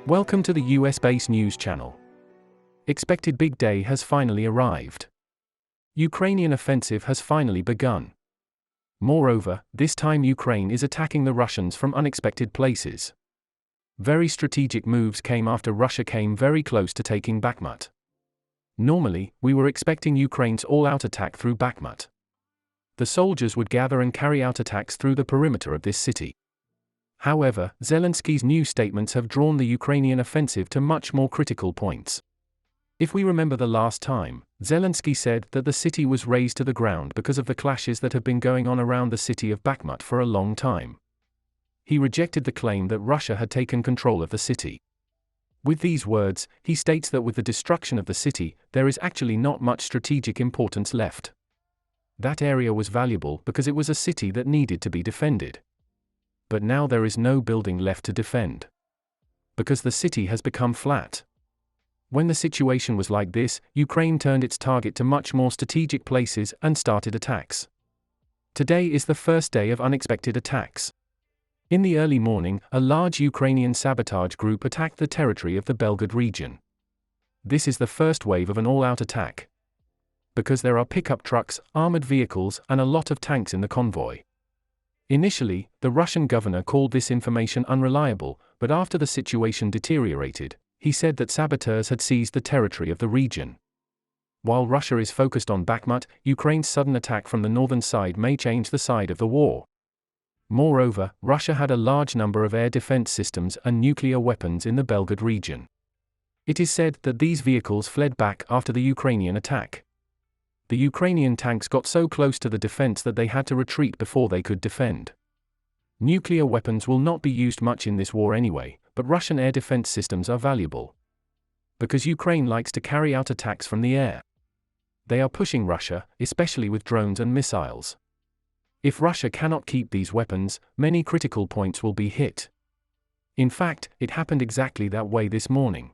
Welcome to the US-based news channel. Expected big day has finally arrived. Ukrainian offensive has finally begun. Moreover, this time Ukraine is attacking the Russians from unexpected places. Very strategic moves came after Russia came very close to taking Bakhmut. Normally, we were expecting Ukraine's all-out attack through Bakhmut. The soldiers would gather and carry out attacks through the perimeter of this city. However, Zelensky's new statements have drawn the Ukrainian offensive to much more critical points. If we remember the last time, Zelensky said that the city was razed to the ground because of the clashes that have been going on around the city of Bakhmut for a long time. He rejected the claim that Russia had taken control of the city. With these words, he states that with the destruction of the city, there is actually not much strategic importance left. That area was valuable because it was a city that needed to be defended. But now there is no building left to defend. Because the city has become flat. When the situation was like this, Ukraine turned its target to much more strategic places and started attacks. Today is the first day of unexpected attacks. In the early morning, a large Ukrainian sabotage group attacked the territory of the Belgorod region. This is the first wave of an all-out attack. Because there are pickup trucks, armored vehicles, and a lot of tanks in the convoy. Initially, the Russian governor called this information unreliable, but after the situation deteriorated, he said that saboteurs had seized the territory of the region. While Russia is focused on Bakhmut, Ukraine's sudden attack from the northern side may change the side of the war. Moreover, Russia had a large number of air defense systems and nuclear weapons in the Belgorod region. It is said that these vehicles fled back after the Ukrainian attack. The Ukrainian tanks got so close to the defense that they had to retreat before they could defend. Nuclear weapons will not be used much in this war anyway, but Russian air defense systems are valuable. Because Ukraine likes to carry out attacks from the air. They are pushing Russia, especially with drones and missiles. If Russia cannot keep these weapons, many critical points will be hit. In fact, it happened exactly that way this morning.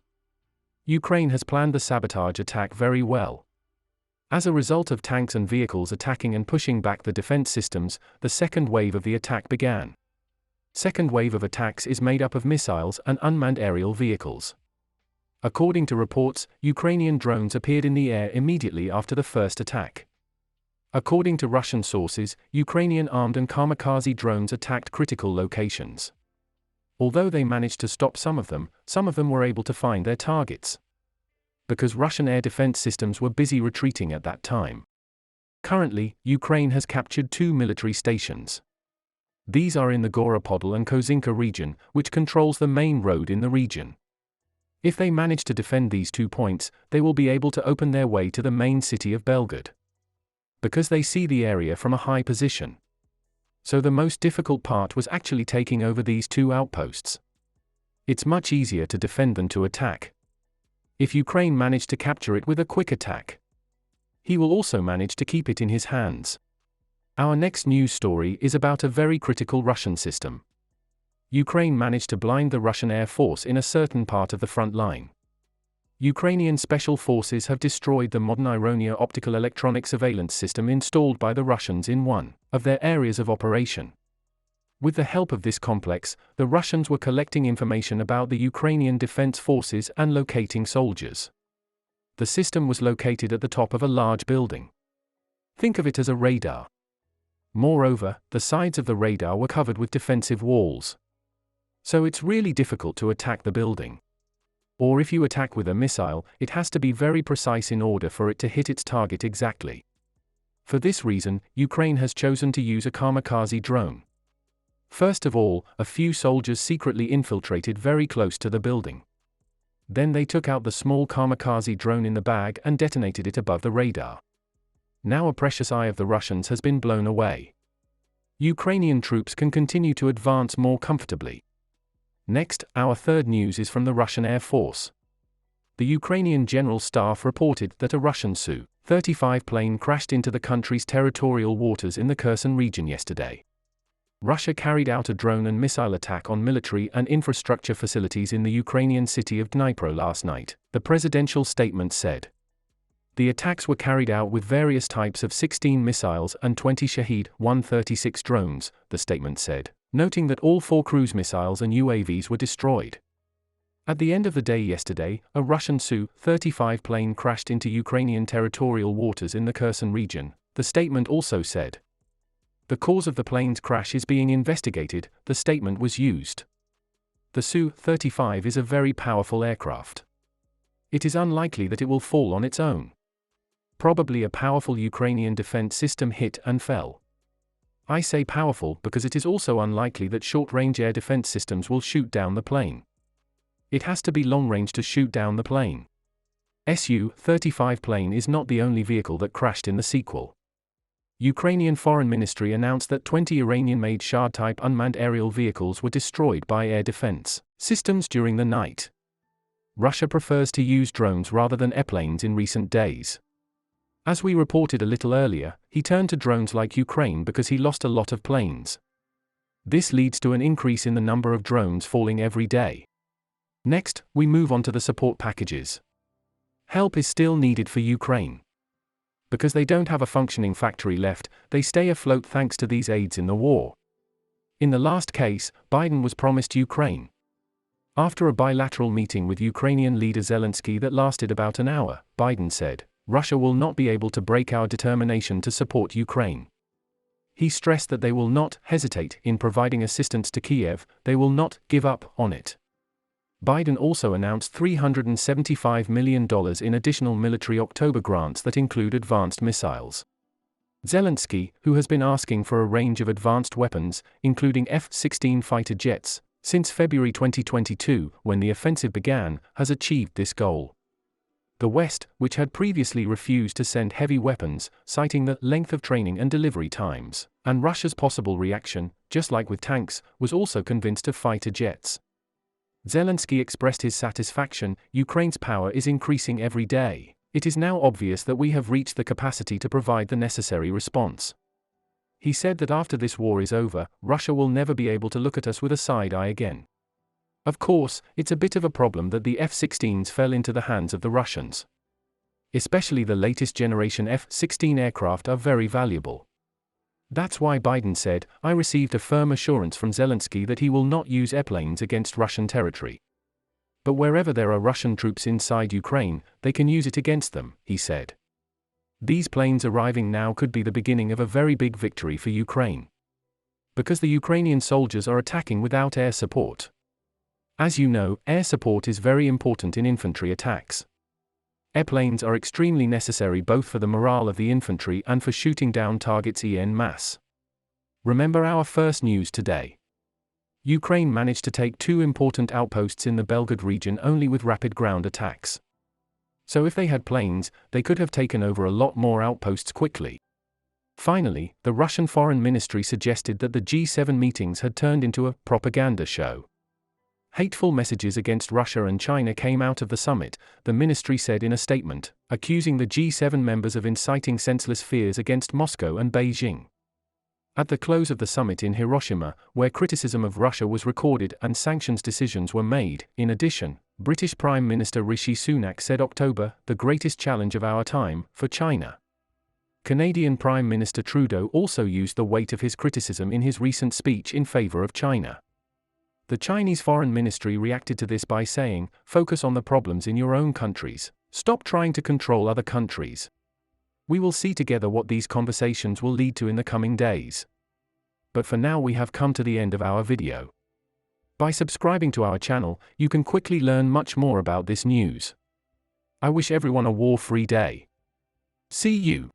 Ukraine has planned the sabotage attack very well. As a result of tanks and vehicles attacking and pushing back the defense systems, the second wave of the attack began. Second wave of attacks is made up of missiles and unmanned aerial vehicles. According to reports, Ukrainian drones appeared in the air immediately after the first attack. According to Russian sources, Ukrainian armed and kamikaze drones attacked critical locations. Although they managed to stop some of them were able to find their targets. Because Russian air defense systems were busy retreating at that time. Currently, Ukraine has captured 2 military stations. These are in the Goropodol and Kozinka region, which controls the main road in the region. If they manage to defend these 2 points, they will be able to open their way to the main city of Belgorod. Because they see the area from a high position. So the most difficult part was actually taking over these 2 outposts. It's much easier to defend than to attack. If Ukraine managed to capture it with a quick attack, he will also manage to keep it in his hands. Our next news story is about a very critical Russian system. Ukraine managed to blind the Russian Air Force in a certain part of the front line. Ukrainian special forces have destroyed the modern Ironia optical electronic surveillance system installed by the Russians in one of their areas of operation. With the help of this complex, the Russians were collecting information about the Ukrainian defense forces and locating soldiers. The system was located at the top of a large building. Think of it as a radar. Moreover, the sides of the radar were covered with defensive walls. So it's really difficult to attack the building. Or if you attack with a missile, it has to be very precise in order for it to hit its target exactly. For this reason, Ukraine has chosen to use a kamikaze drone. First of all, a few soldiers secretly infiltrated very close to the building. Then they took out the small kamikaze drone in the bag and detonated it above the radar. Now a precious eye of the Russians has been blown away. Ukrainian troops can continue to advance more comfortably. Next, our third news is from the Russian Air Force. The Ukrainian General Staff reported that a Russian Su-35 plane crashed into the country's territorial waters in the Kherson region yesterday. Russia carried out a drone and missile attack on military and infrastructure facilities in the Ukrainian city of Dnipro last night, the presidential statement said. The attacks were carried out with various types of 16 missiles and 20 Shahed-136 drones, the statement said, noting that all 4 cruise missiles and UAVs were destroyed. At the end of the day yesterday, a Russian Su-35 plane crashed into Ukrainian territorial waters in the Kherson region, the statement also said. The cause of the plane's crash is being investigated, the statement was used. The Su-35 is a very powerful aircraft. It is unlikely that it will fall on its own. Probably a powerful Ukrainian defense system hit and fell. I say powerful because it is also unlikely that short-range air defense systems will shoot down the plane. It has to be long-range to shoot down the plane. Su-35 plane is not the only vehicle that crashed in the sequel. Ukrainian Foreign Ministry announced that 20 Iranian-made Shahid-type unmanned aerial vehicles were destroyed by air defense systems during the night. Russia prefers to use drones rather than airplanes in recent days. As we reported a little earlier, he turned to drones like Ukraine because he lost a lot of planes. This leads to an increase in the number of drones falling every day. Next, we move on to the support packages. Help is still needed for Ukraine. Because they don't have a functioning factory left, they stay afloat thanks to these aids in the war. In the last case, Biden was promised Ukraine. After a bilateral meeting with Ukrainian leader Zelensky that lasted about an hour, Biden said, "Russia will not be able to break our determination to support Ukraine." He stressed that they will not hesitate in providing assistance to Kiev, they will not give up on it. Biden also announced $375 million in additional military October grants that include advanced missiles. Zelensky, who has been asking for a range of advanced weapons, including F-16 fighter jets, since February 2022, when the offensive began, has achieved this goal. The West, which had previously refused to send heavy weapons, citing the length of training and delivery times, and Russia's possible reaction, just like with tanks, was also convinced of fighter jets. Zelensky expressed his satisfaction, "Ukraine's power is increasing every day. It is now obvious that we have reached the capacity to provide the necessary response." He said that after this war is over, Russia will never be able to look at us with a side eye again. Of course, it's a bit of a problem that the F-16s fell into the hands of the Russians. Especially the latest generation F-16 aircraft are very valuable. That's why Biden said, "I received a firm assurance from Zelensky that he will not use airplanes against Russian territory. But wherever there are Russian troops inside Ukraine, they can use it against them," he said. These planes arriving now could be the beginning of a very big victory for Ukraine. Because the Ukrainian soldiers are attacking without air support. As you know, air support is very important in infantry attacks. Airplanes are extremely necessary both for the morale of the infantry and for shooting down targets en masse. Remember our first news today. Ukraine managed to take 2 important outposts in the Belgorod region only with rapid ground attacks. So if they had planes, they could have taken over a lot more outposts quickly. Finally, the Russian Foreign Ministry suggested that the G7 meetings had turned into a propaganda show. Hateful messages against Russia and China came out of the summit, the ministry said in a statement, accusing the G7 members of inciting senseless fears against Moscow and Beijing. At the close of the summit in Hiroshima, where criticism of Russia was recorded and sanctions decisions were made, in addition, British Prime Minister Rishi Sunak said October, the greatest challenge of our time, for China. Canadian Prime Minister Trudeau also used the weight of his criticism in his recent speech in favor of China. The Chinese Foreign Ministry reacted to this by saying, "Focus on the problems in your own countries. Stop trying to control other countries." We will see together what these conversations will lead to in the coming days. But for now we have come to the end of our video. By subscribing to our channel, you can quickly learn much more about this news. I wish everyone a war-free day. See you.